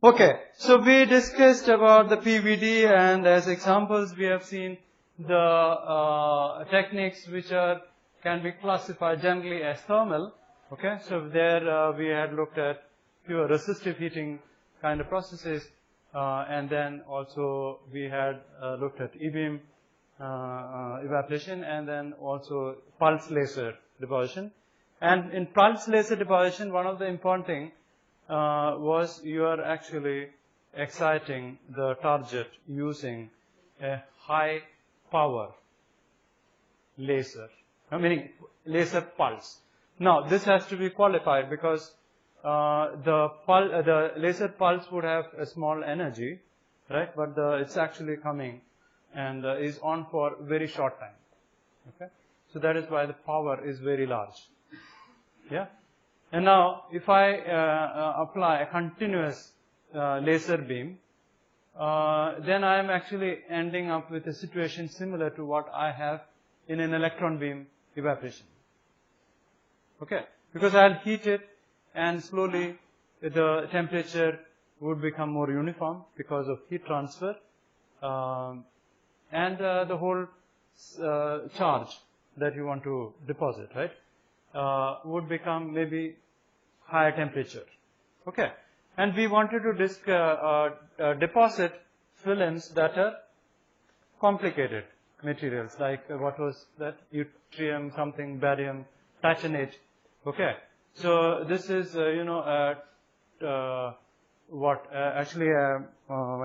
Okay, so we discussed about the PVD, and as examples we have seen the techniques which can be classified generally as thermal. Okay, so there we had looked at pure resistive heating kind of processes, and then also we had looked at E-beam evaporation, and then also pulse laser deposition. And in pulse laser deposition, one of the important things was you are actually exciting the target using a high power laser, meaning laser pulse. Now this has to be qualified because the laser pulse would have a small energy, right? But it's actually coming and is on for very short time. Okay, so that is why the power is very large. Yeah. And now, if I apply a continuous laser beam, then I am actually ending up with a situation similar to what I have in an electron beam evaporation. Okay, because I'll heat it, and slowly the temperature would become more uniform because of heat transfer, and the whole charge that you want to deposit, right, would become maybe higher temperature. Okay, and we wanted to deposit films that are complicated materials, like what was that, yttrium, something, barium, titanate. Okay, so this is actually a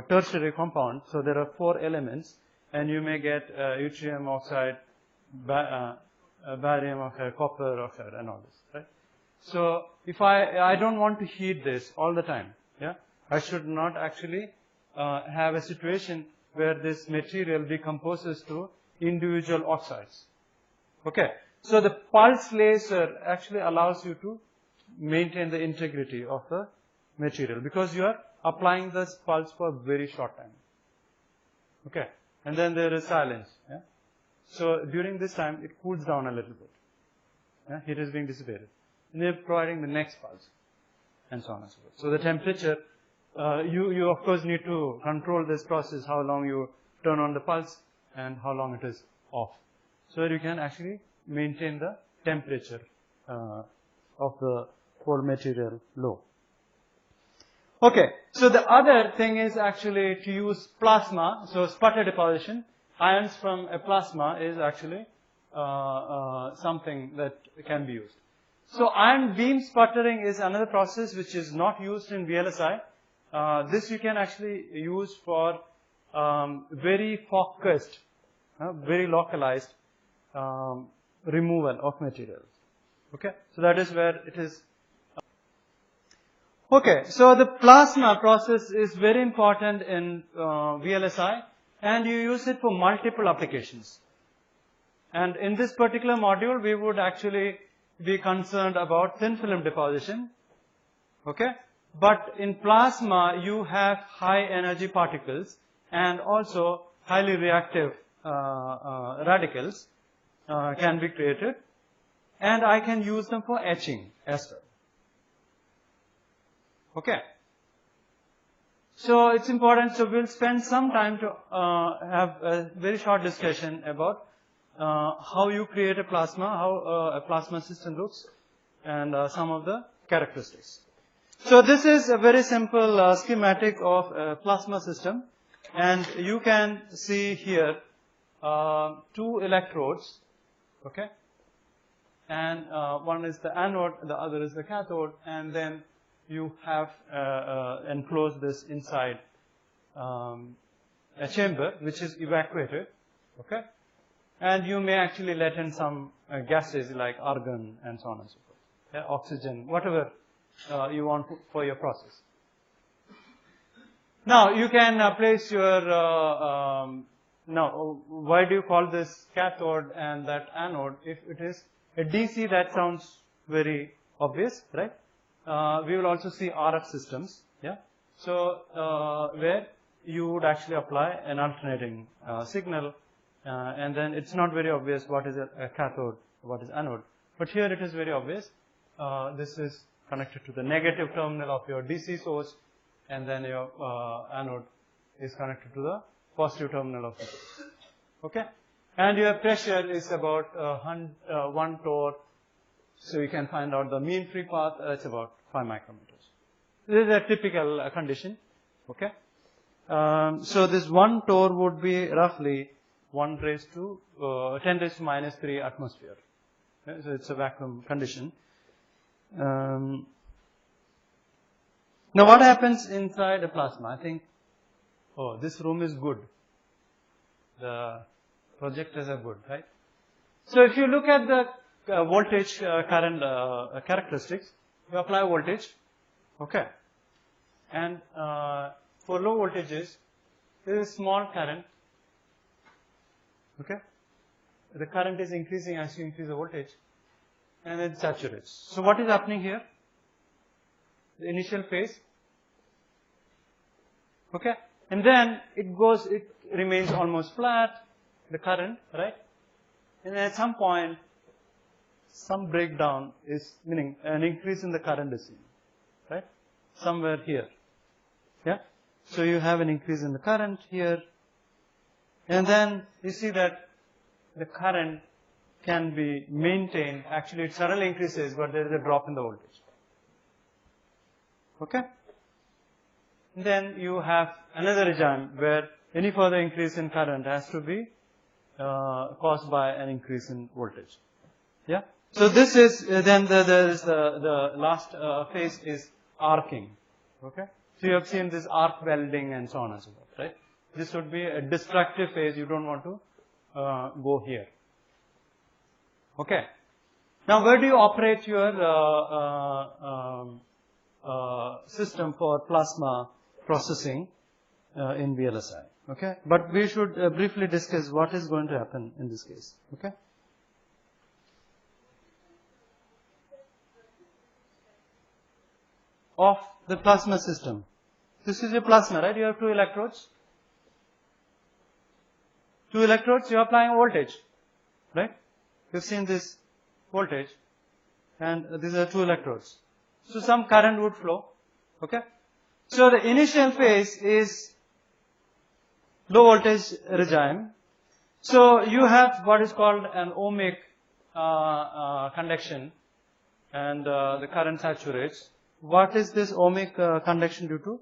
tertiary compound. So there are 4 elements, and you may get yttrium oxide, barium oxide, copper oxide, and all this, right? So if I don't want to heat this all the time, yeah, I should not actually have a situation where this material decomposes to individual oxides. Okay, so the pulse laser actually allows you to maintain the integrity of the material because you are applying this pulse for a very short time. Okay, and then there is silence. Yeah? So during this time, it cools down a little bit. Yeah? Heat is being dissipated. And they're providing the next pulse, and so on and so forth. So the temperature, you of course need to control this process, how long you turn on the pulse and how long it is off. So you can actually maintain the temperature of the whole material low. Okay, so the other thing is actually to use plasma. So sputter deposition, ions from a plasma is actually something that can be used. So ion beam sputtering is another process which is not used in VLSI. This you can actually use for very focused, very localized removal of materials. Okay, so that is where it is. Okay, so the plasma process is very important in VLSI, and you use it for multiple applications. And in this particular module, we would actually be concerned about thin film deposition. Okay, but in plasma, you have high energy particles and also highly reactive radicals can be created, and I can use them for etching as well. Okay, so it's important. So we'll spend some time to have a very short discussion about how you create a plasma, how a plasma system looks, and some of the characteristics. So this is a very simple schematic of a plasma system, and you can see here 2 electrodes, okay, and one is the anode, the other is the cathode, and then you have enclosed this inside a chamber which is evacuated, okay, and you may actually let in some gases like argon and so on and so forth, yeah, oxygen, whatever you want for your process. Now you can place your, now why do you call this cathode and that anode? If it is a DC, that sounds very obvious, right? We will also see RF systems, yeah. So where you would actually apply an alternating signal, and then it's not very obvious what is a cathode, what is anode. But here it is very obvious. This is connected to the negative terminal of your DC source, and then your anode is connected to the positive terminal of the source. Okay? And your pressure is about 1 torr. So you can find out the mean free path, that's about 5 micrometers. This is a typical condition. Okay? So this 1 torr would be roughly 10 raised to minus 3 atmosphere. Okay? So it's a vacuum condition. Now what happens inside a plasma? I think, oh, this room is good. The projectors are good, right? So if you look at the voltage current characteristics, you apply voltage, okay, and for low voltages, there is small current, okay. The current is increasing as you increase the voltage, and it saturates. So what is happening here? The initial phase, okay, and then it remains almost flat, the current, right? And at some point, some breakdown is, meaning an increase in the current is seen, right? Somewhere here, yeah? So you have an increase in the current here, and then you see that the current can be maintained. Actually, it suddenly increases, but there is a drop in the voltage. Okay? And then you have another regime where any further increase in current has to be caused by an increase in voltage. Yeah? So this is, then there is the last phase is arcing. Okay? So you have seen this arc welding and so on and so forth, right? This would be a destructive phase. You don't want to go here. Okay? Now where do you operate your system for plasma processing in VLSI? Okay? But we should briefly discuss what is going to happen in this case. Okay? Of the plasma system. This is your plasma, right? You have 2 electrodes. 2 electrodes, you are applying voltage, right? You've seen this voltage, and these are 2 electrodes. So some current would flow, okay? So the initial phase is low voltage regime. So you have what is called an ohmic conduction, and the current saturates. What is this ohmic conduction due to?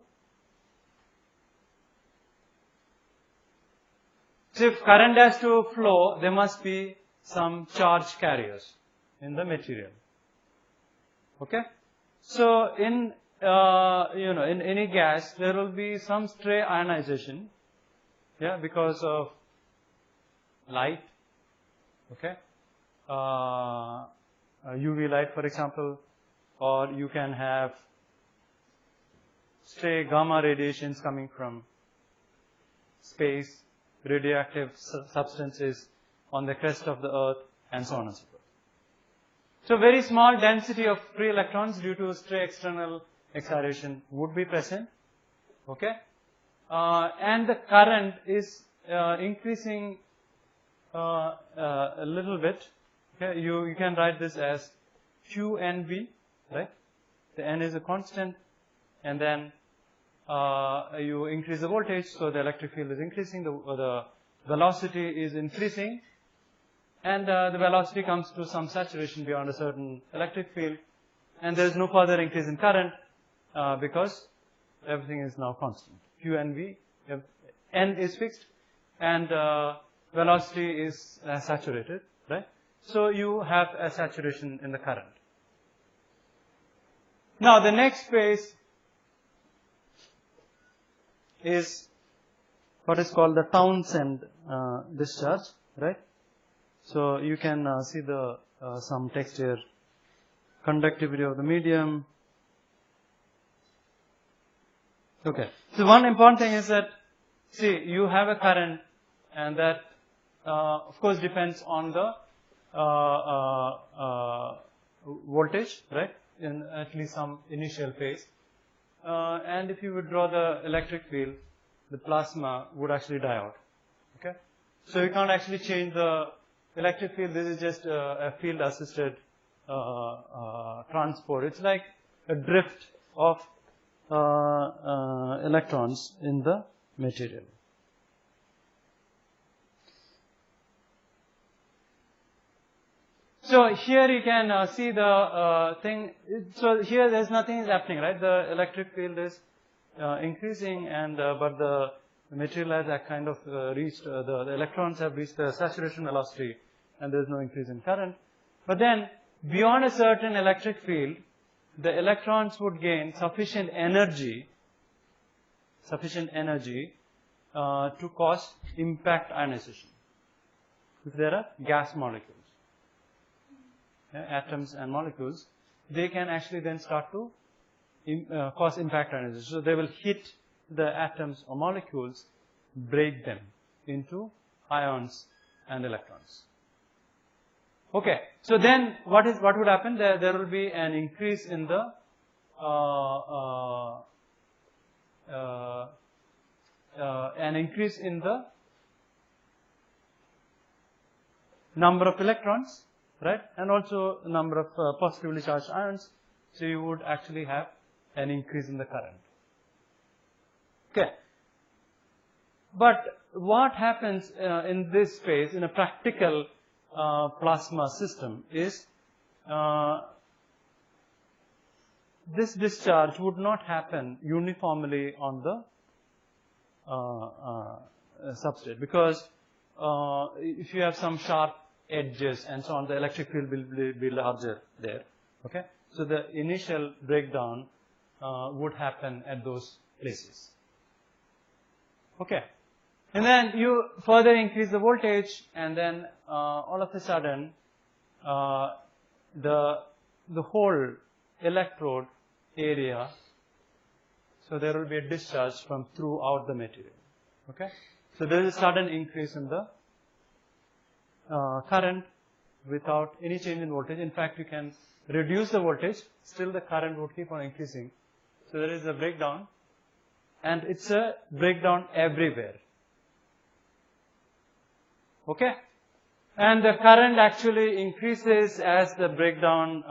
So if current has to flow, there must be some charge carriers in the material. Okay? So in in any gas, there will be some stray ionization, yeah, because of light. Okay? UV light, for example, or you can have stray gamma radiations coming from space, radioactive substances on the crest of the earth, and so on and so forth. So very small density of free electrons due to stray external excitation would be present, okay? And the current is increasing a little bit. Okay? You can write this as QNV, right? The N is a constant, and then you increase the voltage, so the electric field is increasing, the velocity is increasing, and the velocity comes to some saturation beyond a certain electric field, and there is no further increase in current because everything is now constant. Q and V, N is fixed, and velocity is saturated, right? So you have a saturation in the current. Now the next phase is what is called the Townsend discharge, right? So you can see the some text here. Conductivity of the medium. Okay. So one important thing is that, see, you have a current, and that of course depends on the voltage, right? In at least some initial phase. And if you would draw the electric field, the plasma would actually die out. Okay? So you can't actually change the electric field. This is just a field assisted transport. It's like a drift of electrons in the material. So here you can see the thing. So here there's nothing is happening, right? The electric field is increasing, and but the material has kind of reached the electrons have reached the saturation velocity, and there's no increase in current. But then beyond a certain electric field, the electrons would gain sufficient energy to cause impact ionization. If there are gas molecules, atoms and molecules, they can actually then start to cause impact ionization. So they will hit the atoms or molecules, break them into ions and electrons. Okay, so then what would happen? There will be an increase in the number of electrons, right, and also number of positively charged ions. So you would actually have an increase in the current. Okay. But what happens in this phase, in a practical plasma system, is this discharge would not happen uniformly on the substrate, because if you have some sharp edges and so on, the electric field will be larger there. Okay, so the initial breakdown would happen at those places. Okay, and then you further increase the voltage, and then all of a sudden the whole electrode area, so there will be a discharge from throughout the material. Okay, so there is a sudden increase in the current without any change in voltage. In fact, you can reduce the voltage, still the current would keep on increasing. So there is a breakdown, and it's a breakdown everywhere. Okay, and the current actually increases as the breakdown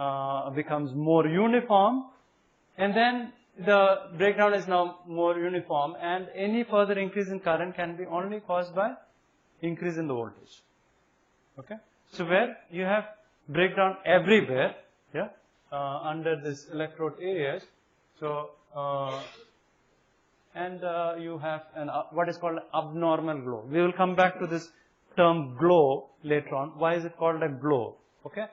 becomes more uniform, and then the breakdown is now more uniform, and any further increase in current can be only caused by increase in the voltage. Okay, so where you have breakdown everywhere, yeah, under this electrode areas. So you have what is called abnormal glow. We will come back to this term glow later on. Why is it called a glow? Okay.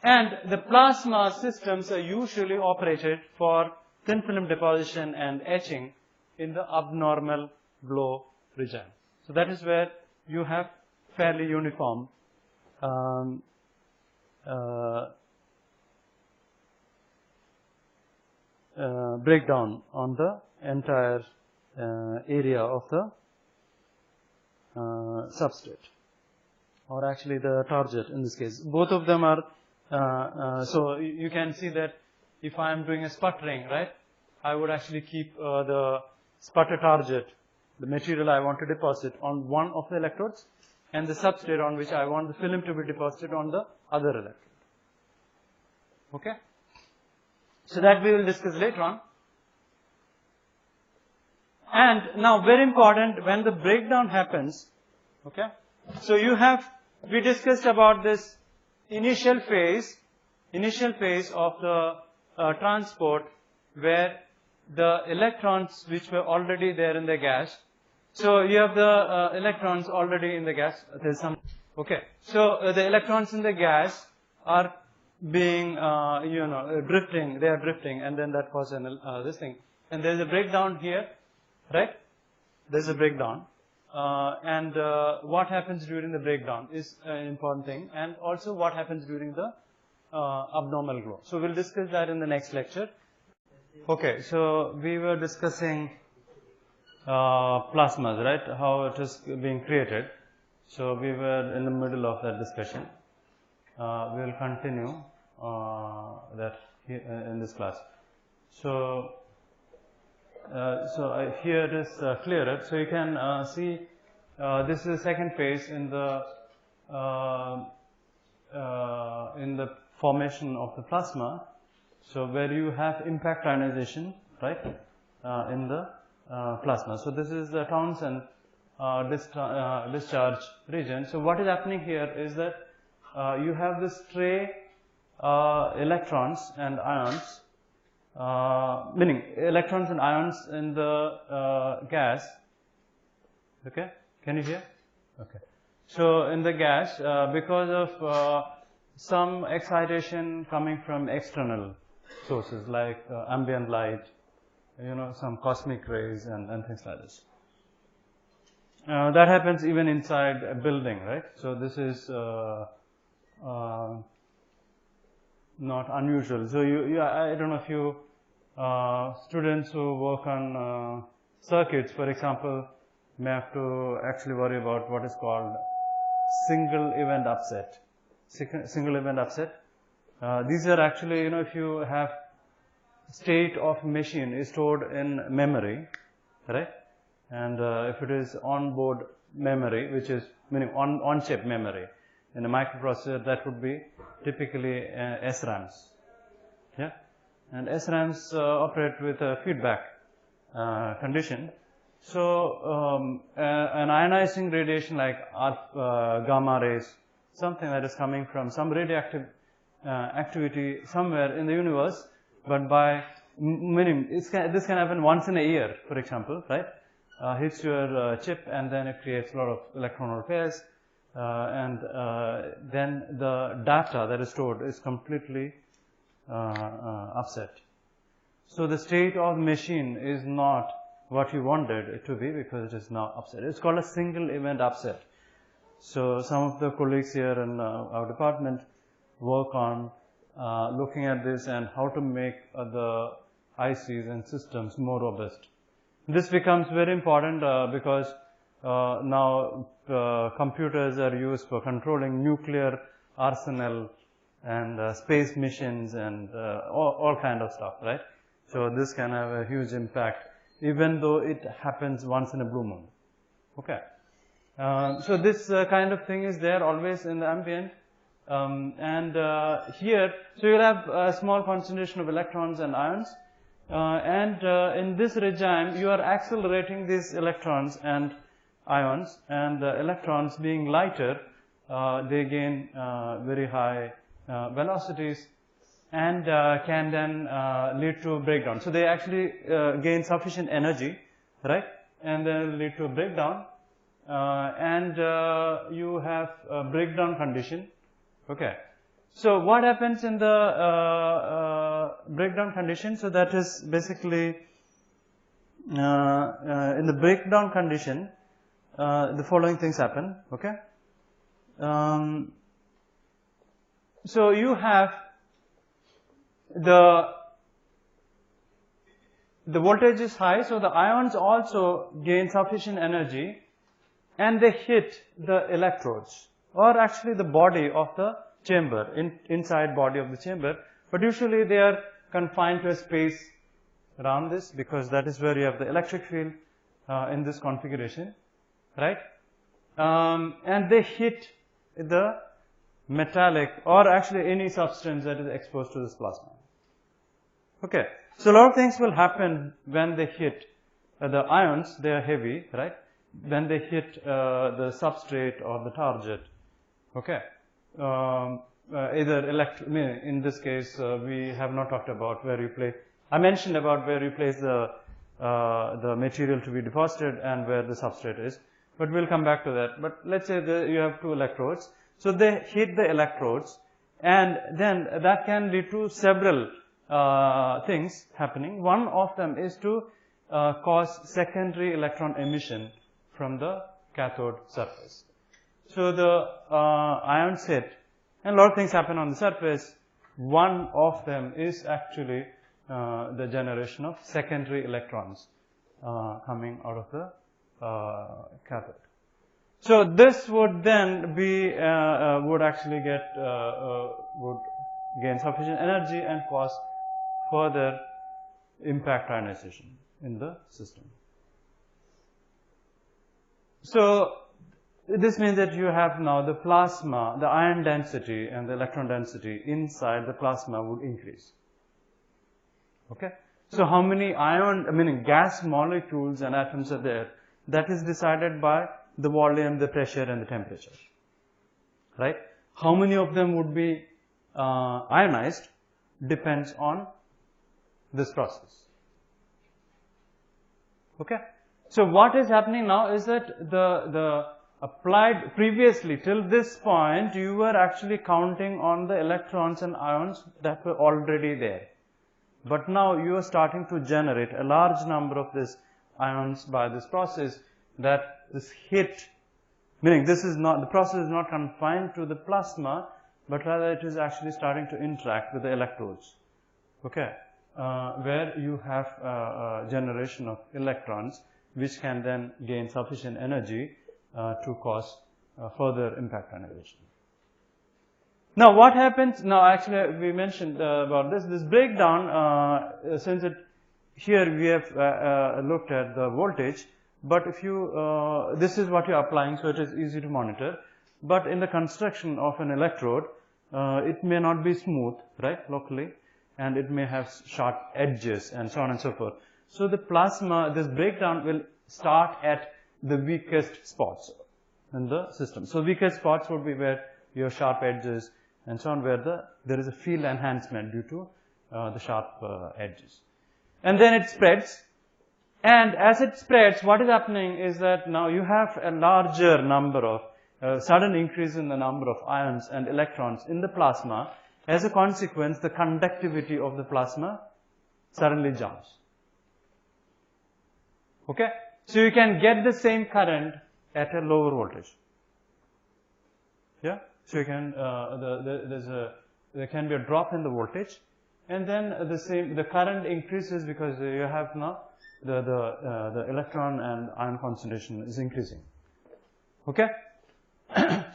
And the plasma systems are usually operated for thin film deposition and etching in the abnormal glow region. So that is where you have fairly uniform breakdown on the entire area of the substrate, or actually the target in this case. Both of them are, so you can see that if I am doing a sputtering, right, I would actually keep the sputter target, the material I want to deposit, on one of the electrodes, and the substrate on which I want the film to be deposited on the other electrode. Okay? So that we will discuss later on. And now, very important, when the breakdown happens, okay, so we discussed about this initial phase of the transport, where the electrons which were already there in the gas, so you have the electrons already in the gas, there's some, okay, so the electrons in the gas are being, drifting, they are drifting, and then that causes this thing, and there's a breakdown here, right, there's a breakdown, and what happens during the breakdown is an important thing, and also what happens during the abnormal glow. So we'll discuss that in the next lecture. Okay, so we were discussing plasmas, right, how it is being created. So we were in the middle of that discussion. We will continue that in this class. So here it is clearer. So you can see this is the second phase in the formation of the plasma. So where you have impact ionization, right, in the plasma. So this is the Townsend discharge region. So what is happening here is that you have this stray electrons and ions, meaning electrons and ions in the gas. Okay, can you hear? Okay. So in the gas, because of some excitation coming from external sources like ambient light, some cosmic rays and things like this. That happens even inside a building, right? So this is not unusual. So I don't know if you students who work on circuits, for example, may have to actually worry about what is called single event upset. Single event upset. These are actually, if you have state of machine is stored in memory, right? And if it is on-board memory, which is meaning on-chip memory, in a microprocessor, that would be typically SRAMs. Yeah, and SRAMs operate with a feedback condition. So an ionizing radiation like gamma rays, something that is coming from some radioactive activity somewhere in the universe, but by meaning this can happen once in a year, for example, right? Hits your chip and then it creates a lot of electron pairs, and then the data that is stored is completely upset. So the state of machine is not what you wanted it to be because it is now upset. It's called a single event upset. So some of the colleagues here in our department work on looking at this and how to make the ICs and systems more robust. This becomes very important because now computers are used for controlling nuclear arsenal and space missions and all kind of stuff, right? So this can have a huge impact, even though it happens once in a blue moon. Okay. So this kind of thing is there always in the ambient. Here, so you'll have a small concentration of electrons and ions. In this regime, you are accelerating these electrons and ions, and the electrons being lighter, they gain very high velocities and can then lead to breakdown. So they actually gain sufficient energy, right? And then lead to a breakdown. You have a breakdown condition. Okay. So what happens in the breakdown condition? So that is basically in the breakdown condition, the following things happen. Okay. So you have the voltage is high, so the ions also gain sufficient energy, and they hit the electrodes, or actually the body of the chamber, inside body of the chamber, but usually they are confined to a space around this because that is where you have the electric field in this configuration, right? And they hit the metallic or actually any substance that is exposed to this plasma. Okay, so a lot of things will happen when they hit the ions. They are heavy, right? When they hit the substrate or the target. Okay. Either in this case, we have not talked about where you place. I mentioned about where you place the material to be deposited and where the substrate is, but we'll come back to that. But let's say you have two electrodes, so they hit the electrodes, and then that can lead to several things happening. One of them is to cause secondary electron emission from the cathode surface. So the ions hit, and a lot of things happen on the surface. One of them is actually the generation of secondary electrons coming out of the cathode. So this would then be would actually would gain sufficient energy and cause further impact ionization in the system. So this means that you have now the plasma, the ion density and the electron density inside the plasma would increase. Okay? So how many meaning gas molecules and atoms are there, that is decided by the volume, the pressure and the temperature. Right? How many of them would be ionized depends on this process. Okay? So what is happening now is that the applied previously till this point you were actually counting on the electrons and ions that were already there. But now you are starting to generate a large number of these ions by this process, that this hit, meaning this is not, the process is not confined to the plasma, but rather it is actually starting to interact with the electrodes. Okay? Where you have generation of electrons which can then gain sufficient energy to cause further impact ionization. Now what happens, now actually we mentioned about this breakdown, since here we have looked at the voltage, but if you, this is what you are applying, so it is easy to monitor, but in the construction of an electrode, it may not be smooth, right, locally, and it may have sharp edges and so on and so forth. So the plasma, this breakdown will start at the weakest spots in the system. So weakest spots would be where your sharp edges and so on, where there is a field enhancement due to the sharp edges. And then it spreads, and as it spreads, what is happening is that now you have a larger number of, sudden increase in the number of ions and electrons in the plasma. As a consequence, the conductivity of the plasma suddenly jumps. Okay? So you can get the same current at a lower voltage. Yeah? So you can, there can be a drop in the voltage, and then the current increases because you have now the electron and ion concentration is increasing. Okay?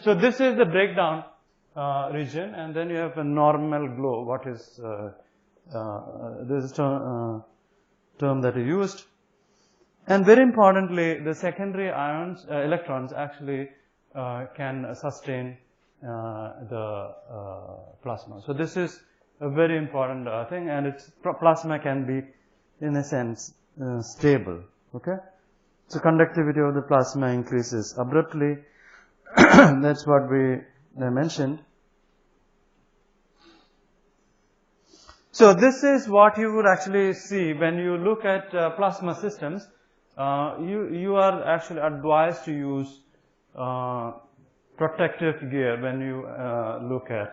So this is the breakdown region, and then you have a normal glow. What is this is term that is used, and very importantly, the secondary ions, electrons actually can sustain the plasma. So this is a very important thing, and its plasma can be, in a sense, stable. Okay, so conductivity of the plasma increases abruptly. That's what we mentioned. So this is what you would actually see when you look at plasma systems. You are actually advised to use protective gear when you look at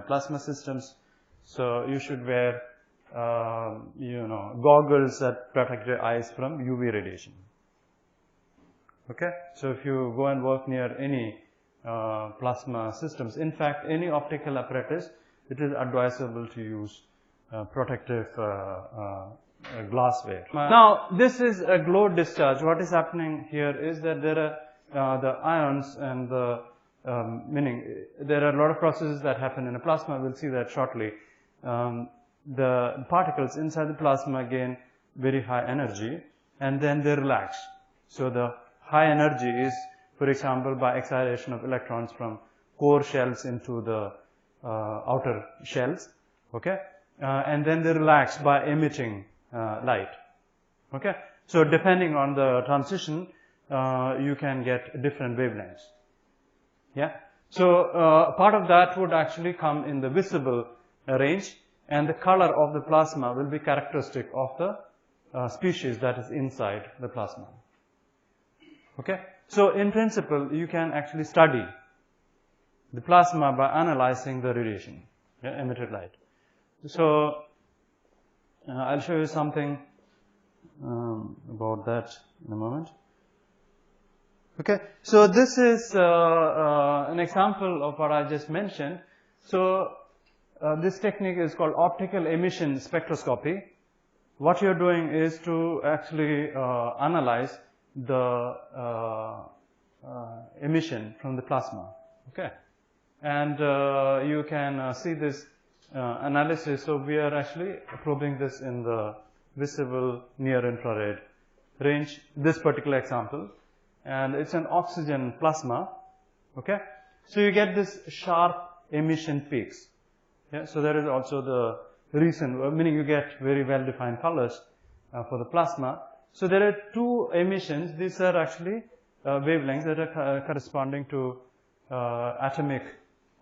plasma systems. So you should wear goggles that protect your eyes from UV radiation. Okay, so if you go and work near any plasma systems, in fact any optical apparatus, it is advisable to use protective glassware. Now this is a glow discharge. What is happening here is that there are the ions and the meaning there are a lot of processes that happen in a plasma. We'll see that shortly. The particles inside the plasma gain very high energy, and then they relax. So the high energy is, for example, by excitation of electrons from core shells into the outer shells. Okay, and then they relax by emitting light. Okay, so depending on the transition, you can get different wavelengths. Yeah, so part of that would actually come in the visible range, and the color of the plasma will be characteristic of the species that is inside the plasma. Okay, so in principle, you can actually study the plasma by analyzing the radiation, emitted light. So I'll show you something about that in a moment. Okay, so this is an example of what I just mentioned. So this technique is called optical emission spectroscopy. What you're doing is to actually analyze the emission from the plasma. Okay, and you can see this analysis. So we are actually probing this in the visible near infrared range, this particular example, and it's an oxygen plasma. Okay, so you get this sharp emission peaks. Yeah, so there is also reason, meaning you get very well-defined colors for the plasma. So there are two emissions. These are actually wavelengths that are corresponding to atomic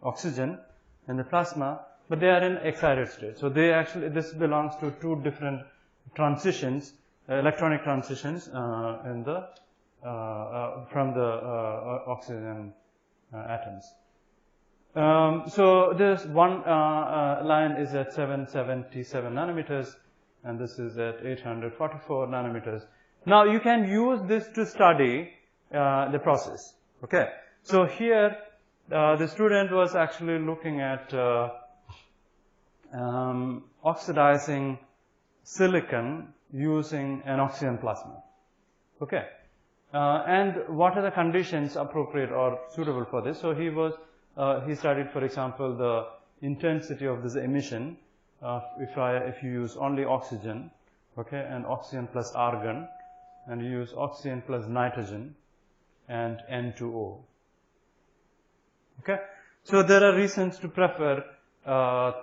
oxygen in the plasma, but they are in excited state. So they actually, this belongs to two different transitions, electronic transitions in the from the oxygen atoms. So this one line is at 777 nanometers, and this is at 844 nanometers. Now you can use this to study the process. Okay. So here the student was actually looking at oxidizing silicon using an oxygen plasma. Okay. And what are the conditions appropriate or suitable for this? So he studied, for example, the intensity of this emission. If you use only oxygen, okay, and oxygen plus argon, and you use oxygen plus nitrogen and N2O. Okay, so there are reasons to prefer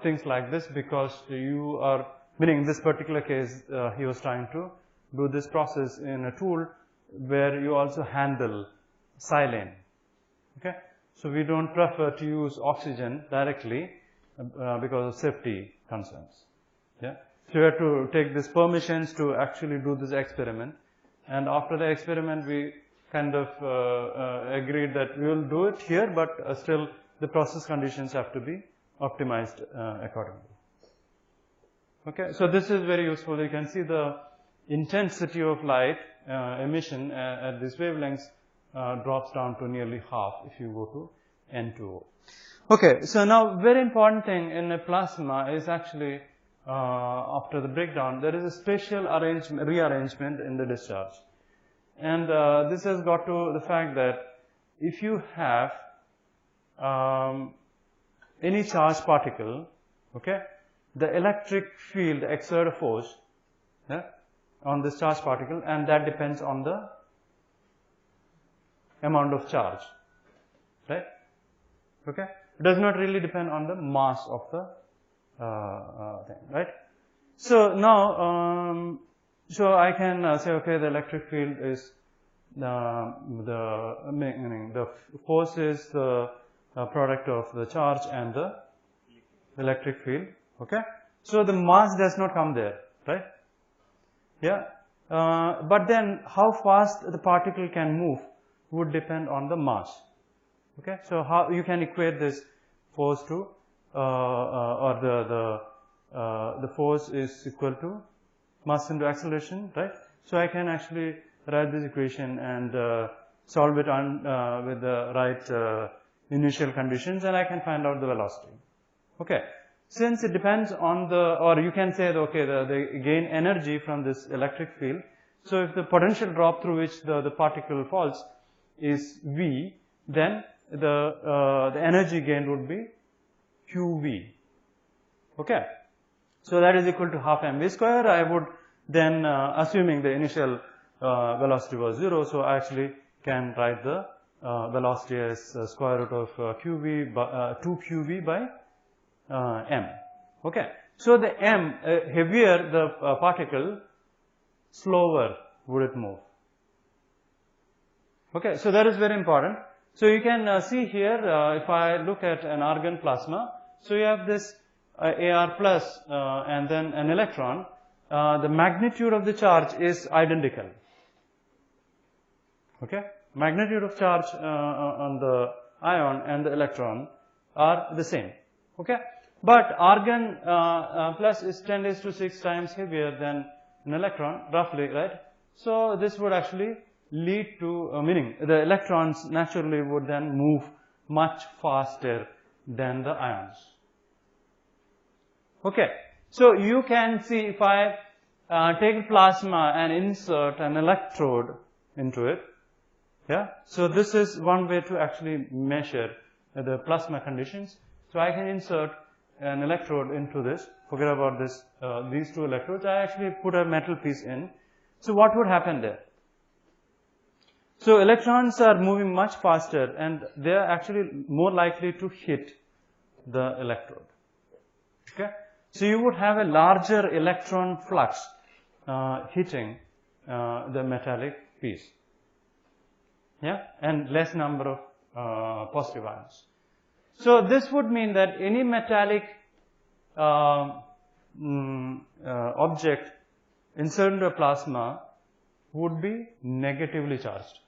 things like this, because you are, meaning in this particular case, he was trying to do this process in a tool where you also handle silane. Okay, so we don't prefer to use oxygen directly because of safety concerns. Yeah, so you have to take these permissions to actually do this experiment, and after the experiment we kind of agreed that we will do it here, but still the process conditions have to be optimized accordingly. Okay, so this is very useful. You can see the intensity of light emission at these wavelengths drops down to nearly half if you go to N2O. Okay, so now very important thing in a plasma is actually after the breakdown, there is a spatial rearrangement in the discharge. And this has got to the fact that if you have any charged particle, okay, the electric field exert a force, yeah, on this charged particle, and that depends on the amount of charge, right? Okay, it does not really depend on the mass of the thing, right? So now, so I can say, okay, the electric field is the force is the product of the charge and the electric field. Okay, so the mass does not come there, right? Yeah, but then how fast the particle can move would depend on the mass. Okay, so how you can equate this force to or the force is equal to mass into acceleration, right? So I can actually write this equation and solve it on with the right initial conditions, and I can find out the velocity. Okay, since it depends on the, or you can say that, okay, they gain energy from this electric field. So if the potential drop through which the particle falls is V, then the energy gained would be QV. Okay, so that is equal to half mv square. I would then, assuming the initial velocity was 0, so I actually can write the velocity as square root of QV by 2QV by m. Okay, so the m, heavier the particle, slower would it move. Okay, so that is very important. So you can see here, if I look at an argon plasma, so you have this Ar plus and then an electron. The magnitude of the charge is identical. Okay, magnitude of charge on the ion and the electron are the same. Okay, but argon plus is 10⁶ times heavier than an electron, roughly, right? So this would actually lead to, meaning the electrons naturally would then move much faster than the ions. Okay, so you can see if I take plasma and insert an electrode into it, yeah, so this is one way to actually measure the plasma conditions. So I can insert an electrode into this, forget about this, these two electrodes, I actually put a metal piece in. So what would happen there? So electrons are moving much faster and they are actually more likely to hit the electrode. Okay, So you would have a larger electron flux hitting the metallic piece. Yeah, and less number of positive ions. So this would mean that any metallic object inserted into a plasma would be negatively charged.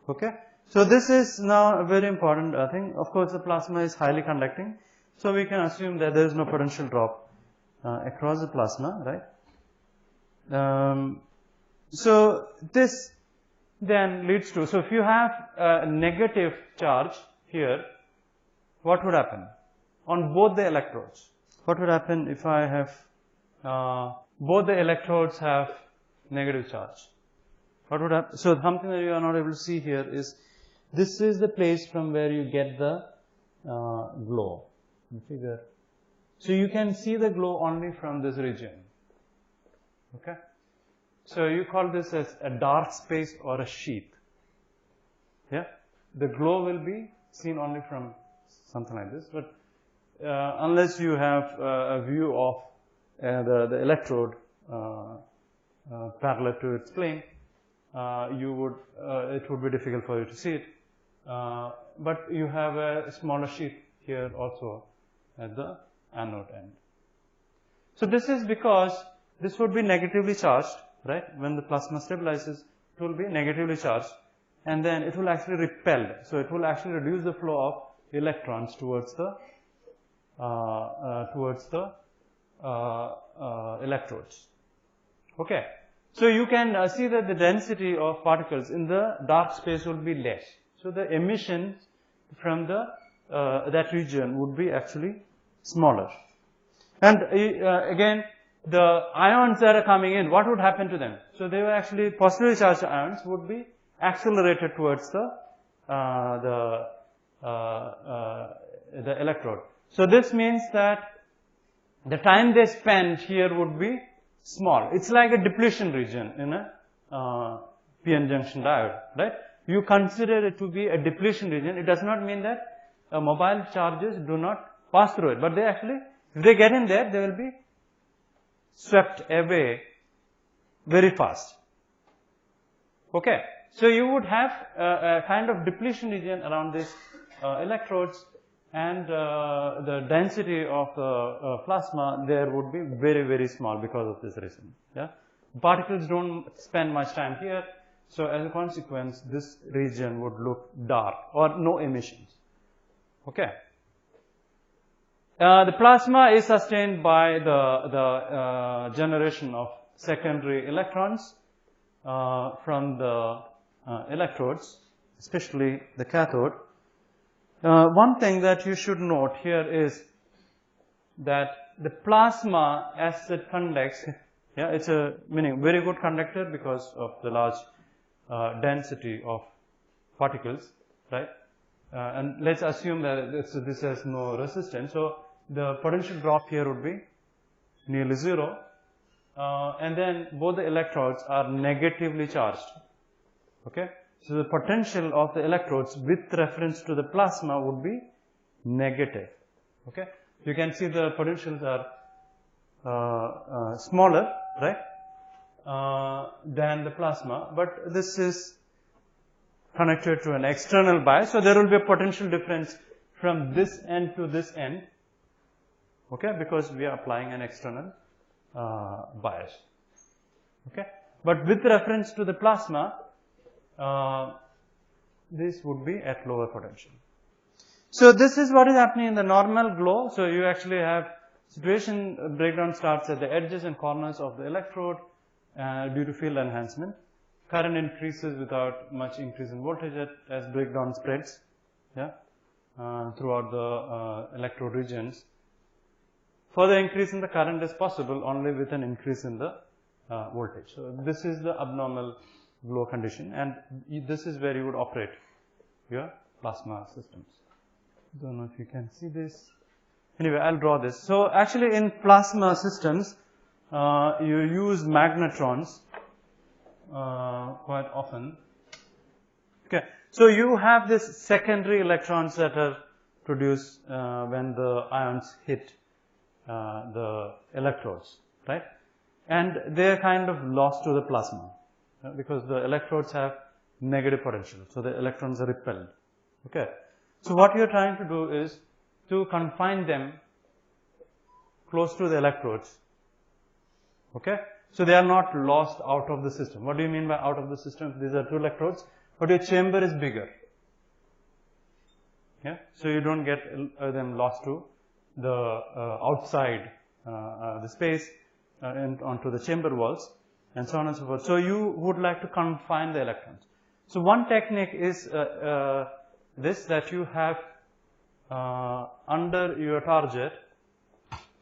Okay? So this is now a very important thing. Of course, the plasma is highly conducting, so we can assume that there is no potential drop across the plasma, right? So this then leads to, so if you have a negative charge here, what would happen on both the electrodes? What would happen if I have both the electrodes have negative charge? What would happen? So something that you are not able to see here is, this is the place from where you get the glow. Figure. So you can see the glow only from this region. Okay? So you call this as a dark space or a sheath. Yeah? The glow will be seen only from something like this, but unless you have a view of the electrode parallel to its plane, it would be difficult for you to see it. But you have a smaller sheath here also at the anode end. So this is because this would be negatively charged, right? When the plasma stabilizes, it will be negatively charged, and then it will actually repel. So it will actually reduce the flow of electrons towards the electrodes. Okay. So you can see that the density of particles in the dark space will be less. So the emissions from the that region would be actually smaller. And again, the ions that are coming in, what would happen to them? So they were actually positively charged ions would be accelerated towards the electrode. So this means that the time they spend here would be small. It's like a depletion region in a p-n junction diode, right? You consider it to be a depletion region. It does not mean that mobile charges do not pass through it, but they actually, if they get in there, they will be swept away very fast. Okay, so you would have a kind of depletion region around these electrodes, and the density of the plasma there would be very, very small because of this reason. Yeah, particles don't spend much time here, so as a consequence, this region would look dark or no emissions. Okay. The plasma is sustained by the generation of secondary electrons from the electrodes, especially the cathode. One thing that you should note here is that the plasma, as it conducts, yeah, it's a very good conductor because of the large density of particles, right? And let's assume that this has no resistance, so the potential drop here would be nearly zero, and then both the electrodes are negatively charged. Okay, so the potential of the electrodes with reference to the plasma would be negative. Okay, you can see the potentials are smaller, right, than the plasma, but this is connected to an external bias, so there will be a potential difference from this end to this end. Okay, because we are applying an external bias. Okay, but with reference to the plasma, this would be at lower potential. So this is what is happening in the normal glow. So you actually have situation breakdown starts at the edges and corners of the electrode due to field enhancement. Current increases without much increase in voltage as breakdown spreads, yeah, throughout the electrode regions. Further increase in the current is possible only with an increase in the voltage. So this is the abnormal glow condition, and this is where you would operate your plasma systems. Don't know if you can see this. Anyway, I'll draw this. So actually in plasma systems, you use magnetrons quite often. Okay, so you have this secondary electrons that are produced when the ions hit the electrodes, right? And they are kind of lost to the plasma because the electrodes have negative potential, so the electrons are repelled. Okay. So what you are trying to do is to confine them close to the electrodes. Okay. So they are not lost out of the system. What do you mean by out of the system? These are two electrodes, but your chamber is bigger. Yeah. So you don't get them lost to the outside the space onto the chamber walls, and so on and so forth. So you would like to confine the electrons. So one technique is this, that you have under your target.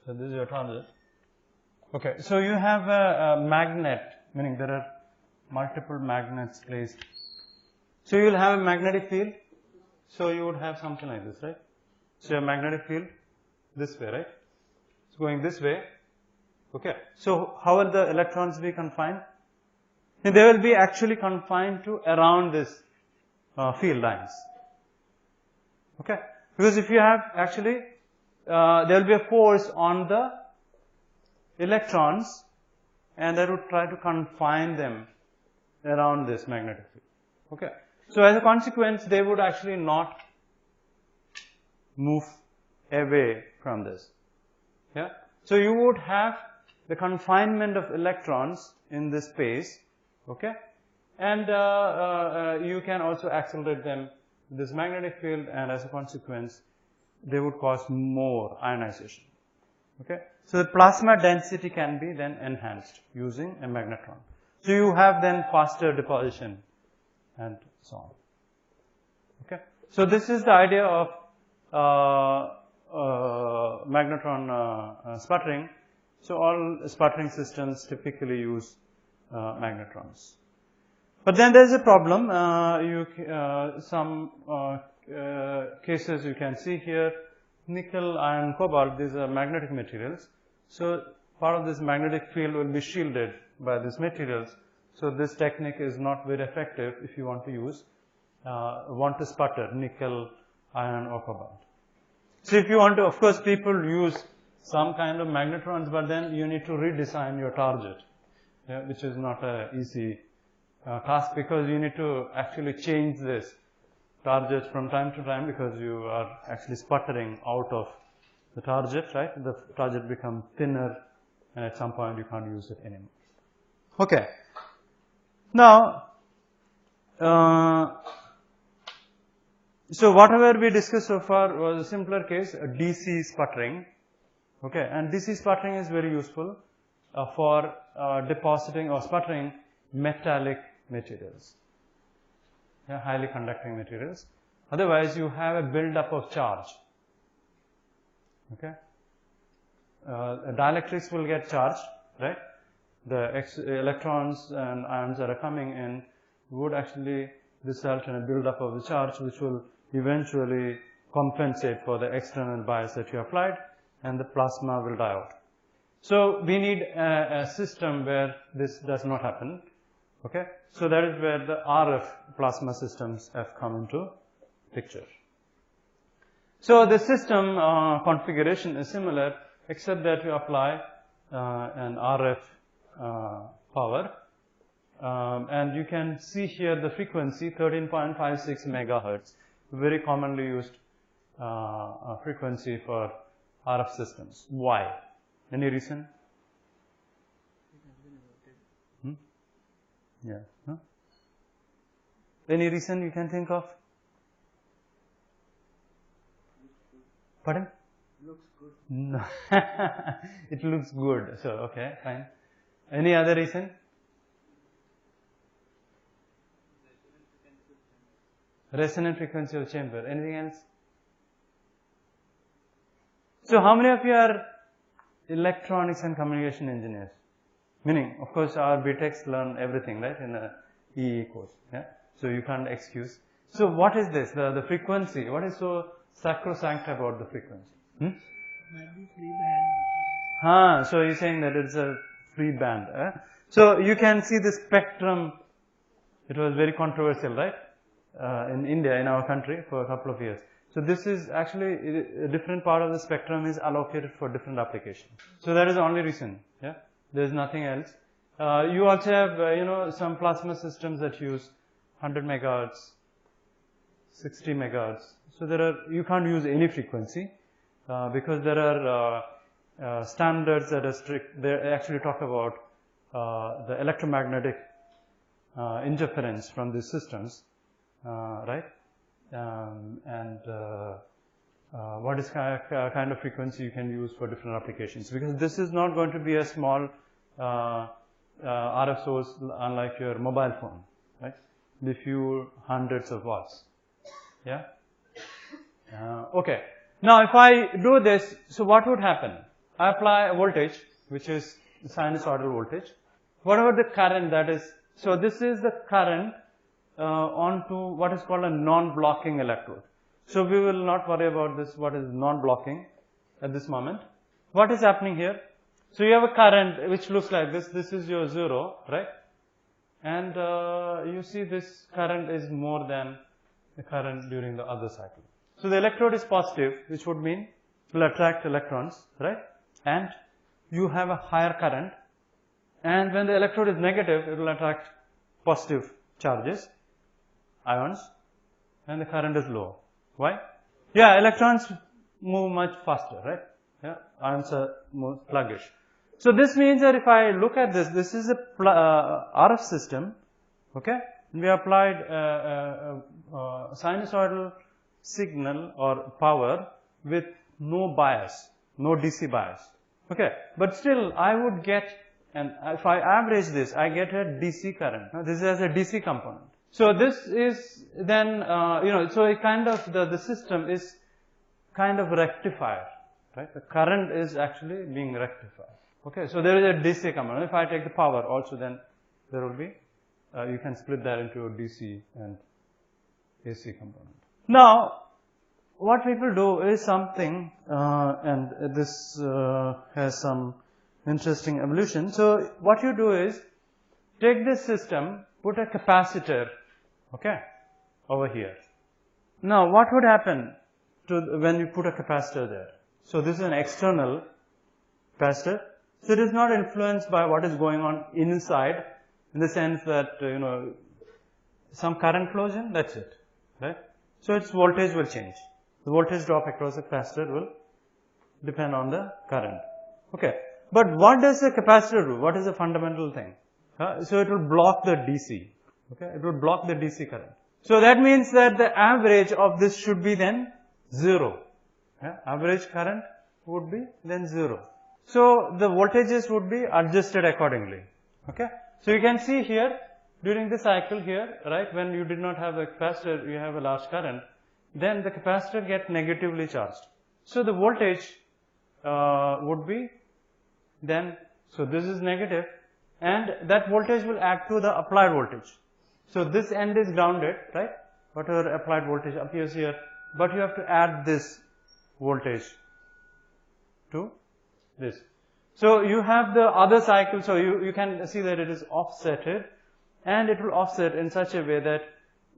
So this is your target. Okay. So you have a magnet, meaning there are multiple magnets placed. So you will have a magnetic field. So you would have something like this, right? So a magnetic field this way, right? It's going this way. Okay. So how will the electrons be confined? They will be actually confined to around this field lines. Okay. Because if you have actually, there will be a force on the electrons, and that would try to confine them around this magnetic field. Okay. So as a consequence, they would actually not move away from this. Yeah. So you would have the confinement of electrons in this space. Okay. And you can also accelerate them with this magnetic field, and as a consequence, they would cause more ionization. Okay. So the plasma density can be then enhanced using a magnetron. So you have then faster deposition and so on. Okay. So this is the idea of magnetron sputtering. So all sputtering systems typically use magnetrons. But then there is a problem. Some cases you can see here, nickel, iron, cobalt, these are magnetic materials. So part of this magnetic field will be shielded by these materials. So this technique is not very effective if you want to use, want to sputter nickel, iron or cobalt. So if you want to, of course people use some kind of magnetrons, but then you need to redesign your target, yeah, which is not an easy task, because you need to actually change this target from time to time, because you are actually sputtering out of the target, right? The target becomes thinner, and at some point you can't use it anymore. Okay. Now, so whatever we discussed so far was a simpler case, a DC sputtering. Okay, and DC sputtering is very useful for depositing or sputtering metallic materials, yeah, highly conducting materials. Otherwise, you have a build-up of charge. Okay, dielectrics will get charged, right? The electrons and ions that are coming in would actually result in a build-up of the charge, which will eventually compensate for the external bias that you applied, and the plasma will die out. So we need a system where this does not happen. Okay, so that is where the RF plasma systems have come into picture. So the system configuration is similar, except that you apply an RF power, and you can see here the frequency 13.56 megahertz, very commonly used frequency for RF systems. Why? Any reason? Yeah. Huh? Any reason you can think of? Pardon? Looks good. No. It looks good. So, okay, fine. Any other reason? Resonant frequency of chamber. Anything else? So, how many of you are electronics and communication engineers? Meaning, of course, our BTechs learn everything, right, in a EE course. Yeah. So you can't excuse. So what is this? The frequency. What is so sacrosanct about the frequency? Might be free band. So you're saying that it's a free band. So you can see the spectrum. It was very controversial, right? In India, in our country, for a couple of years. So this is actually a different part of the spectrum is allocated for different applications. So that is the only reason. Yeah, there is nothing else. You also have some plasma systems that use 100 megahertz, 60 megahertz. So you can't use any frequency because there are standards that are strict. They actually talk about the electromagnetic interference from these systems, right? What is kind of frequency you can use for different applications, because this is not going to be a small RF source unlike your mobile phone, right? The few hundreds of watts. Yeah. Okay. Now, if I do this, so what would happen? I apply a voltage, which is sinusoidal voltage. What about the current that is? So this is the current onto what is called a non-blocking electrode. So we will not worry about this, what is non-blocking at this moment. What is happening here? So you have a current which looks like this. This is your 0, right? And you see this current is more than the current during the other cycle. So the electrode is positive, which would mean it will attract electrons, right? And you have a higher current. And when the electrode is negative, it will attract positive charges, ions, and the current is low. Why? Yeah, electrons move much faster, right? Yeah, ions are more sluggish. So this means that if I look at this, this is a RF system, okay? We applied sinusoidal signal or power with no bias, no DC bias, okay? But still, I would get, and if I average this, I get a DC current. Now, this has a DC component. So this is then, so it kind of, the system is kind of rectified, right? The current is actually being rectified. Okay, so there is a DC component. If I take the power also, then there will be, you can split that into a DC and AC component. Now, what people do is something, and this has some interesting evolution. So what you do is, take this system, put a capacitor, okay, over here. Now, what would happen when you put a capacitor there? So this is an external capacitor. So it is not influenced by what is going on inside, in the sense that, some current flows in, that's it, right? So its voltage will change. The voltage drop across the capacitor will depend on the current. Okay. But what does the capacitor do? What is the fundamental thing? So it will block the DC. Okay. It will block the DC current. So that means that the average of this should be then 0. Yeah? Average current would be then 0. So the voltages would be adjusted accordingly. Okay. So you can see here, during the cycle here, right, when you did not have a capacitor, you have a large current, then the capacitor gets negatively charged. So the voltage would be then, so this is negative, and that voltage will add to the applied voltage. So this end is grounded, right? Whatever applied voltage appears here, but you have to add this voltage to this. So you have the other cycle, so you can see that it is offsetted, and it will offset in such a way that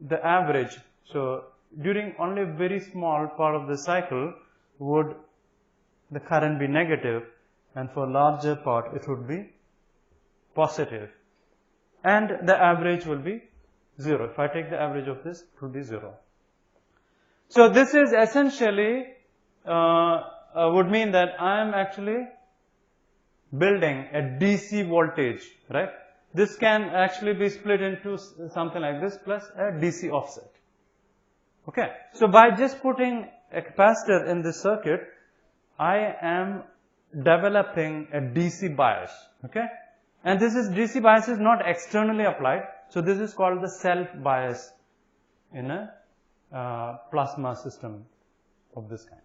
the average, so during only a very small part of the cycle would the current be negative, and for larger part it would be positive, and the average will be 0. If I take the average of this, it will be 0. So this is essentially would mean that I am actually building a DC voltage, right? This can actually be split into something like this plus a DC offset. Okay. So by just putting a capacitor in this circuit, I am developing a DC bias. Okay. And this is DC bias is not externally applied. So this is called the self bias in a plasma system of this kind.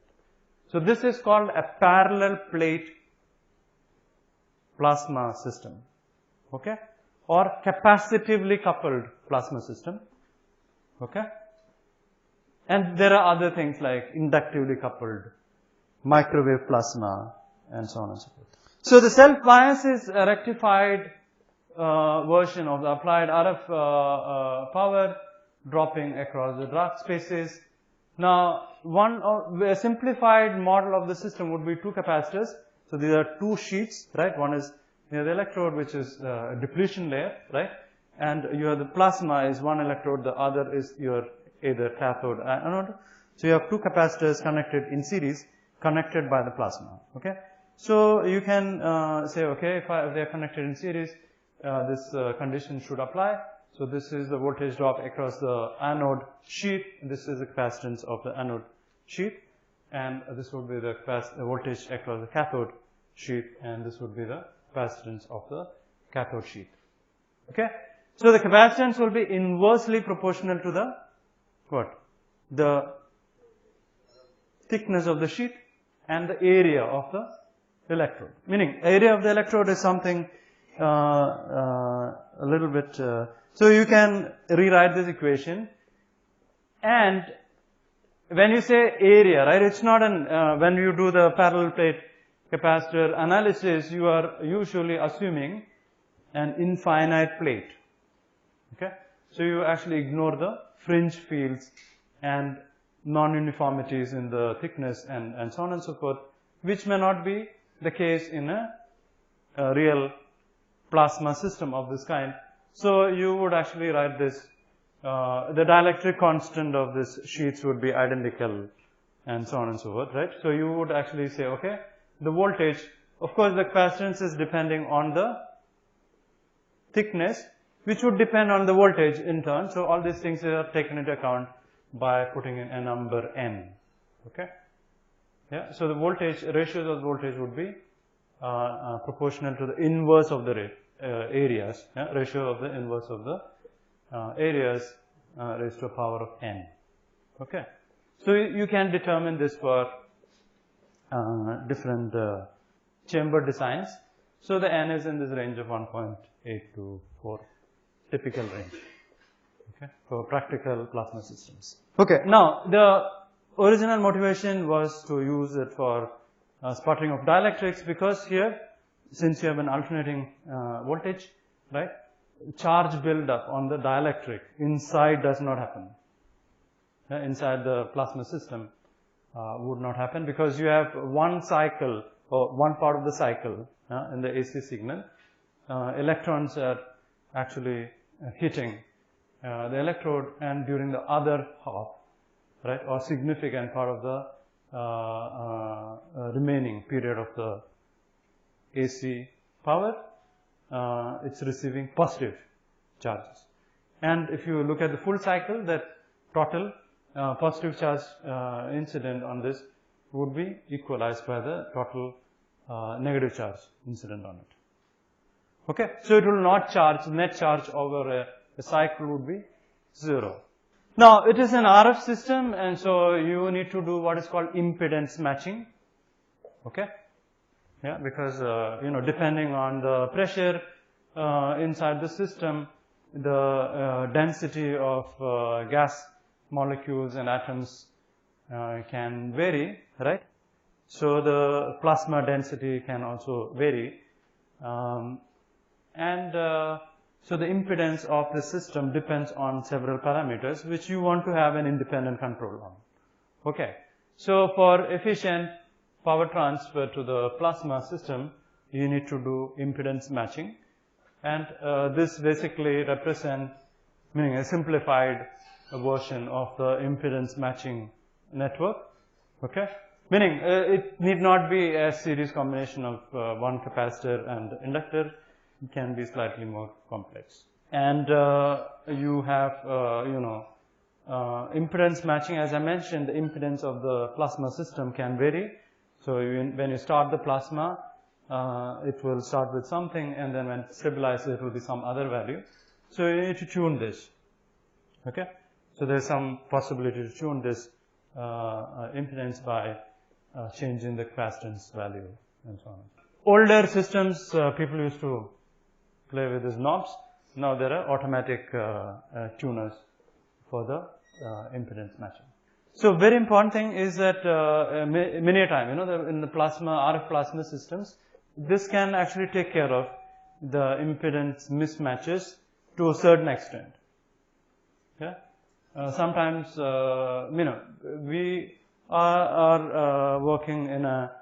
So this is called a parallel plate plasma system. Okay. Or capacitively coupled plasma system. Okay. And there are other things like inductively coupled, microwave plasma, and so on and so forth. So the self bias is a rectified version of the applied RF power dropping across the dark spaces. Now, a simplified model of the system would be two capacitors. So these are two sheets, right? One is near the electrode, which is a depletion layer, right? And you have the plasma is one electrode, the other is your either cathode or anode. So you have two capacitors connected in series, connected by the plasma, okay? So you can say, okay, if they are connected in series, this condition should apply. So this is the voltage drop across the anode sheet. This is the capacitance of the anode sheet, and this would be the voltage across the cathode sheet, and this would be the capacitance of the cathode sheet. Okay. So the capacitance will be inversely proportional to the what? The thickness of the sheet and the area of the electrode. Meaning, area of the electrode is something a little bit. So you can rewrite this equation, and when you say area, right? It's not an when you do the parallel plate capacitor analysis, you are usually assuming an infinite plate. Okay, so you actually ignore the fringe fields and non-uniformities in the thickness and so on and so forth, which may not be the case in a real plasma system of this kind. So you would actually write this, the dielectric constant of this sheets would be identical and so on and so forth, right? So you would actually say, okay, the voltage, of course the capacitance is depending on the thickness, which would depend on the voltage in turn. So all these things are taken into account by putting in a number n, okay? Yeah, so the voltage, ratios of the voltage would be proportional to the inverse of the areas, yeah? Ratio of the inverse of the areas raised to a power of n, okay? So you can determine this for different chamber designs. So the n is in this range of 1.8 to 4, typical range, okay, for practical plasma systems. Okay, now the original motivation was to use it for sputtering of dielectrics, because here, since you have an alternating voltage, right, charge build-up on the dielectric inside does not happen. Inside the plasma system would not happen, because you have one cycle or one part of the cycle in the AC signal. Electrons are actually hitting the electrode, and during the other half, right, or significant part of the remaining period of the AC power, it's receiving positive charges. And if you look at the full cycle, that total positive charge incident on this would be equalized by the total negative charge incident on it. Okay, so it will not charge, net charge over a cycle would be 0. Now, it is an RF system, and so you need to do what is called impedance matching. Okay, yeah, because you know, depending on the pressure inside the system, the density of gas molecules and atoms can vary, right? So the plasma density can also vary, so the impedance of the system depends on several parameters, which you want to have an independent control on. Okay, so for efficient power transfer to the plasma system, you need to do impedance matching, and this basically represents, meaning a simplified version of the impedance matching network. Okay, meaning it need not be a series combination of one capacitor and inductor. It can be slightly more complex. And you have, impedance matching. As I mentioned, the impedance of the plasma system can vary. So when you start the plasma, it will start with something, and then when stabilized, it will be some other value. So you need to tune this. Okay? So there's some possibility to tune this impedance by changing the capacitance value and so on. Older systems, people used to play with these knobs. Now there are automatic tuners for the impedance matching. So very important thing is that many a time, in the plasma, RF plasma systems, this can actually take care of the impedance mismatches to a certain extent. Yeah? sometimes, we are working in a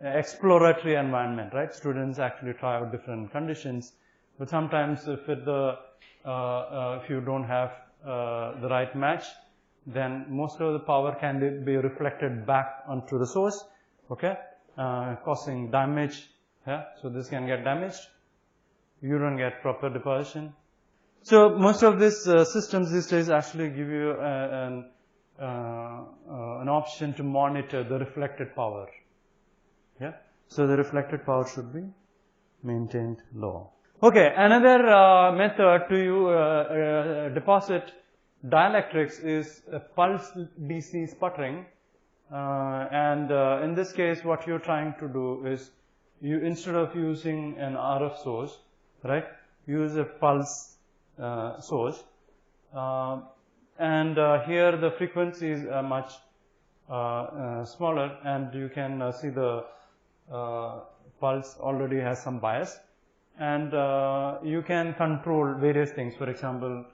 exploratory environment, right? Students actually try out different conditions, but sometimes if you don't have the right match, then most of the power can be reflected back onto the source, okay, causing damage. Yeah, so this can get damaged. You don't get proper deposition. So most of these systems these days actually give you an option to monitor the reflected power. Yeah, so the reflected power should be maintained low. Okay, another method to deposit dielectrics is pulse DC sputtering, and in this case, what you're trying to do is you, instead of using an RF source, right, use a pulse source, and here the frequency is much smaller, and you can see the pulse already has some bias, and you can control various things. For example,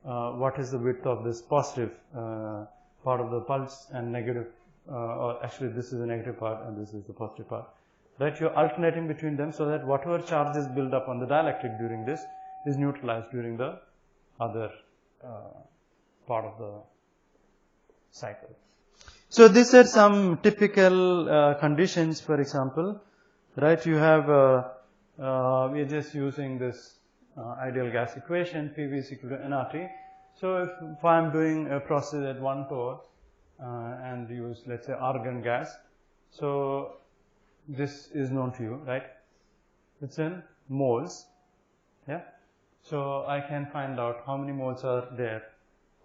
what is the width of this positive part of the pulse and negative, or actually this is the negative part and this is the positive part, right? You're alternating between them so that whatever charges build up on the dielectric during this is neutralized during the other part of the cycle. So these are some typical conditions. For example, right, you have we are just using this ideal gas equation, PV is equal to nRT. So if I am doing a process at 1 torr and use, let's say, argon gas, so this is known to you, right? It's in moles. Yeah. So I can find out how many moles are there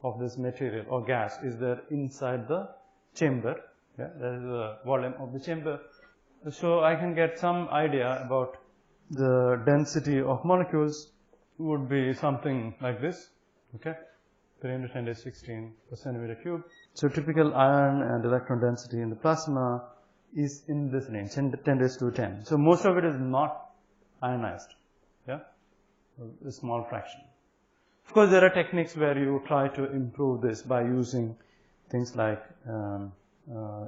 of this material or gas is there inside the chamber. Yeah, that is the volume of the chamber. So I can get some idea about the density of molecules would be something like this. Okay, 3 × 10⁻XVI per centimeter cube. So typical ion and electron density in the plasma is in this range, 10⁻10. So most of it is not ionized. Yeah, a small fraction. Of course, there are techniques where you try to improve this by using things like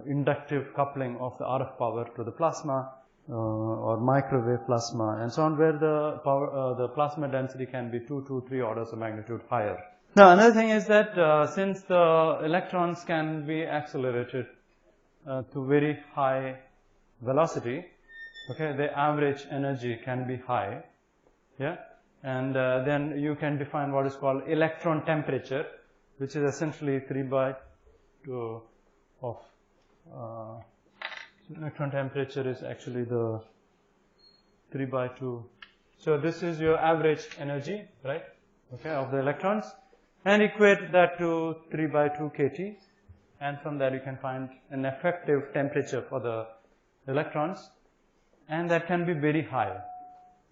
inductive coupling of the RF power to the plasma or microwave plasma and so on, where the power, the plasma density can be 2 to 3 orders of magnitude higher. Now, another thing is that since the electrons can be accelerated to very high velocity, okay, the average energy can be high. Yeah. And then you can define what is called electron temperature, which is essentially 3/2 of electron temperature is actually the 3/2. So this is your average energy, right? Okay, of the electrons, and equate that to 3/2 kT, and from there you can find an effective temperature for the electrons, and that can be very high,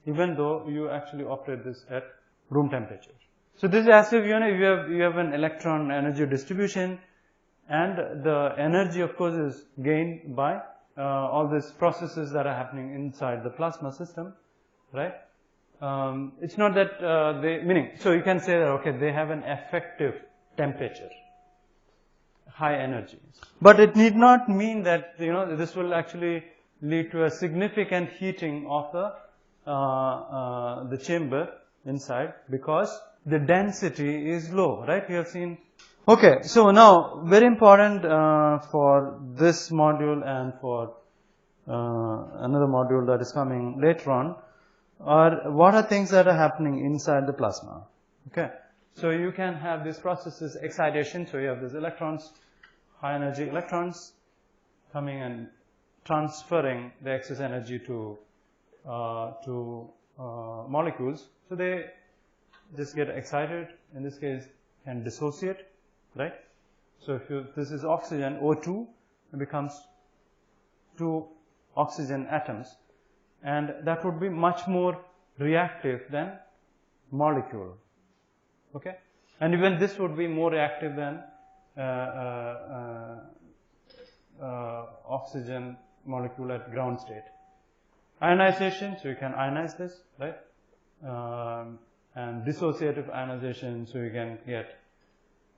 even though you actually operate this at room temperature. So this is as if you have an electron energy distribution, and the energy, of course, is gained by all these processes that are happening inside the plasma system, right? It's not that so you can say that, okay, they have an effective temperature, high energy, but it need not mean that this will actually lead to a significant heating of the chamber inside, because the density is low, right? You have seen. Okay, so now very important for this module and for another module that is coming later on are what are things that are happening inside the plasma. Okay, so you can have these processes, excitation. So you have these electrons, high energy electrons, coming and transferring the excess energy to molecules. So they just get excited. In this case, can dissociate, right? So if this is oxygen, O2, it becomes 2 oxygen atoms, and that would be much more reactive than molecule. Okay, and even this would be more reactive than oxygen molecule at ground state. Ionization, so you can ionize this, right? And dissociative ionization, so you can get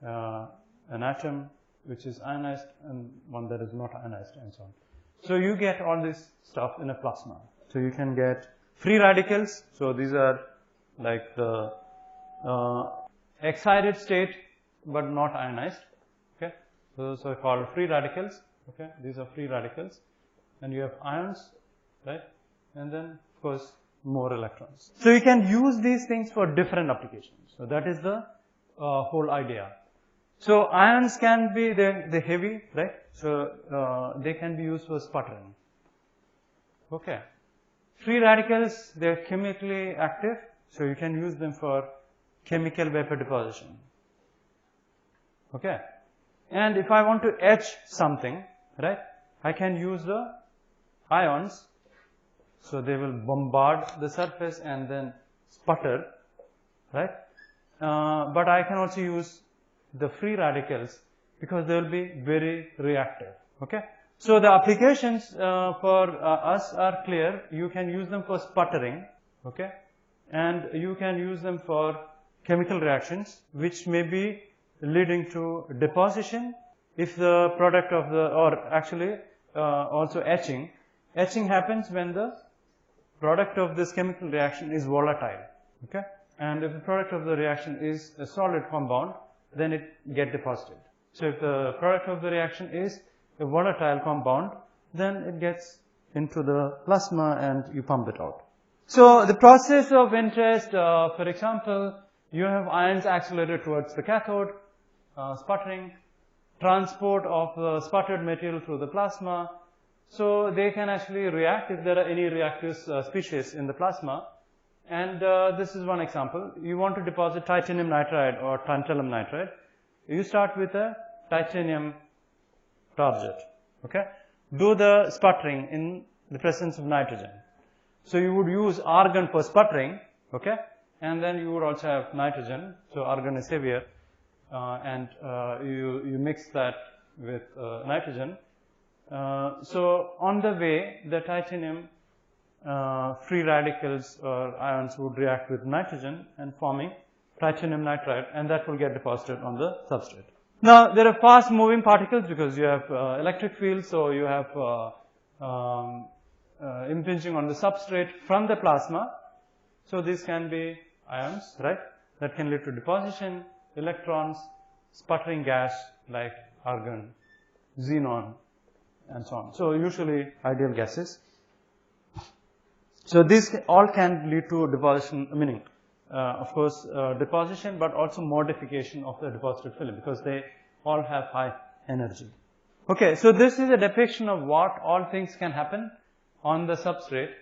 an atom which is ionized and one that is not ionized and so on. So you get all this stuff in a plasma. So you can get free radicals. So these are like the excited state but not ionized. Okay, so those are called free radicals. Okay, these are free radicals, and you have ions, right? And then of course more electrons. So you can use these things for different applications. So that is the whole idea. So ions can be they're heavy, right? So they can be used for sputtering. Okay. Free radicals, they're chemically active, so you can use them for chemical vapor deposition. Okay. And if I want to etch something, right, I can use the ions. So they will bombard the surface and then sputter, right? But I can also use the free radicals because they will be very reactive. Okay. So the applications for us are clear. You can use them for sputtering, okay, and you can use them for chemical reactions which may be leading to deposition if the product of the, or actually also etching. Etching happens when the product of this chemical reaction is volatile, okay, and if the product of the reaction is a solid compound, then it gets deposited. So if the product of the reaction is a volatile compound, then it gets into the plasma and you pump it out. So the process of interest, for example, you have ions accelerated towards the cathode, sputtering, transport of the sputtered material through the plasma. So they can actually react if there are any reactive species in the plasma. And this is one example. You want to deposit titanium nitride or tantalum nitride. You start with a titanium target, okay? Do the sputtering in the presence of nitrogen. So you would use argon for sputtering, okay? And then you would also have nitrogen. So argon is heavier, and you mix that with nitrogen. So on the way, the titanium free radicals or ions would react with nitrogen and forming titanium nitride, and that will get deposited on the substrate. Now, there are fast moving particles because you have electric fields, so you have impinging on the substrate from the plasma. So these can be ions, right? That can lead to deposition, electrons, sputtering gas like argon, xenon, and so on. So usually ideal gases. So these all can lead to deposition, meaning of course deposition, but also modification of the deposited film because they all have high energy. Okay, so this is a depiction of what all things can happen on the substrate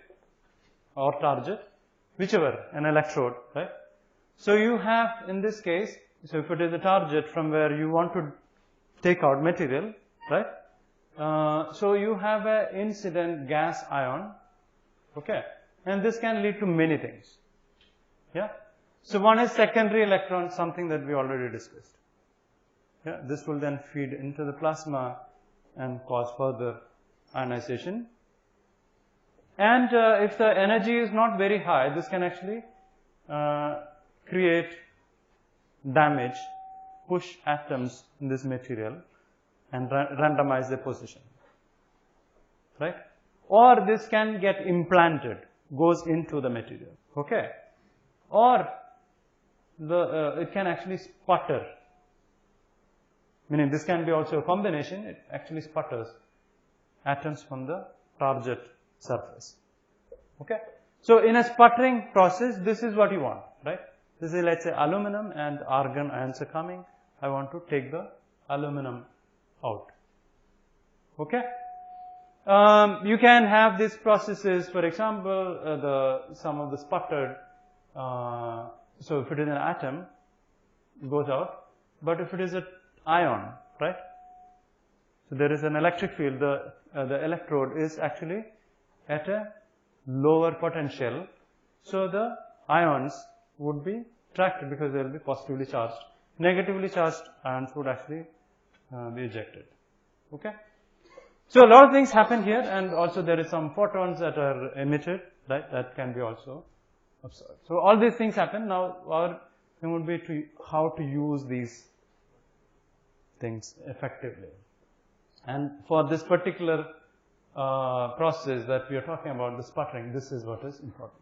or target, whichever, an electrode, right? So you have, in this case, so if it is a target from where you want to take out material, right? So you have an incident gas ion, okay? And this can lead to many things, yeah? So one is secondary electron, something that we already discussed. Yeah, this will then feed into the plasma and cause further ionization. And if the energy is not very high, this can actually create damage, push atoms in this material and randomize their position, right? Or this can get implanted, goes into the material, okay? Or it can actually sputter, meaning this can be also a combination. It actually sputters atoms from the target surface, okay? So in a sputtering process, this is what you want, right? This is, let's say, aluminum and argon ions are coming. I want to take the aluminum out, okay? You can have these processes, for example, some of the sputtered, so if it is an atom, it goes out, but if it is an ion, right? So there is an electric field, the electrode is actually at a lower potential, so the ions would be trapped because they will be positively charged. Negatively charged ions would actually be ejected, okay? So a lot of things happen here, and also there is some photons that are emitted, right? That can be also observed. So all these things happen. Now our thing would be how to use these things effectively. And for this particular process that we are talking about, the sputtering, this is what is important.